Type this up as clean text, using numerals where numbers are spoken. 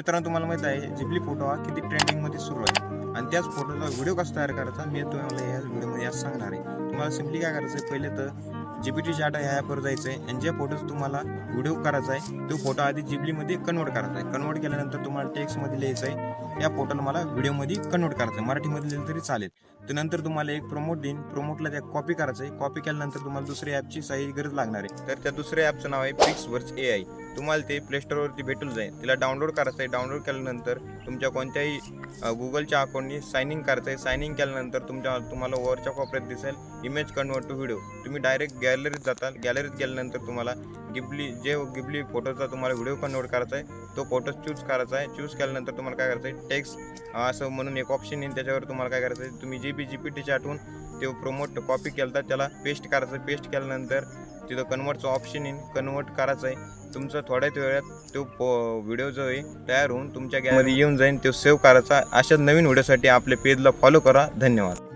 मित्रांनो, तुम्हाला माहित आहे जिबली फोटो हा किती ट्रेंडिंगमध्ये सुरू आहे आणि त्याच फोटोचा व्हिडिओ कसा तयार करायचा मी तुम्हाला या व्हिडिओमध्ये आज सांगणार आहे। तुम्हाला सिम्पली काय करायचं आहे, पहिले तर जीपीटी चॅट या ॲपवर जायचं आहे आणि जे फोटोज तुम्हाला व्हिडिओ करायचा आहे तो फोटो आधी जिबलीमध्ये कन्वर्ट करायचा आहे। कन्वर्ट केल्यानंतर तुम्हाला टेक्स्टमध्ये लिहायचं आहे, या फोटोला मला व्हिडिओमध्ये कन्वर्ट करायचं आहे, मराठीमध्ये लिहिलं तरी चालेल। त्यानंतर तुम्हाला एक प्रोमोट देईन, प्रोमोटला त्या कॉपी करायचं आहे। कॉपी केल्यानंतर तुम्हाला दुसऱ्या ॲपची काही गरज लागणार आहे, तर त्या दुसऱ्या ॲपचं नाव आहे पिक्सवर्क्स AI। तुम्हाला ते प्ले स्टोरवरती भेटून जाईल, तिला डाउनलोड करायचं आहे। डाउनलोड केल्यानंतर तुमच्या कोणत्याही गुगलच्या अकाउंटनी साइन इन करायचं आहे। साइन इन केल्यानंतर तुम्हाला वरच्या कोपऱ्यात दिसेल इमेज कन्वर्ट टू व्हिडिओ। तुम्ही डायरेक्ट गॅलरीत जाताल, गॅलरीत गेल्यानंतर तुम्हाला गिबली फोटोचा तुम्हाला व्हिडिओ कन्वर्ट करायचा आहे, तो फोटो चूज करायचा आहे। चूज केल्यानंतर तुम्हाला काय करायचं आहे, टेक्स्ट असं म्हणून एक ऑप्शन येईल, त्याच्यावर तुम्हाला काय करायचं आहे, तुम्ही जीपीटी आठवून ते प्रोमोट कॉपी केलं त्याला पेस्ट करायचं। पेस्ट केल्यानंतर तिथं कन्वर्टचं ऑप्शन येईल, कन्वर्ट करायचं आहे। तुमचं थोड्याच वेळात तो व्हिडिओ जो आहे तयार होऊन तुमच्या गॅलरीमध्ये येऊन जाईल, तो सेव्ह करायचा। अशा नवीन व्हिडिओसाठी आपल्या पेजला फॉलो करा। धन्यवाद।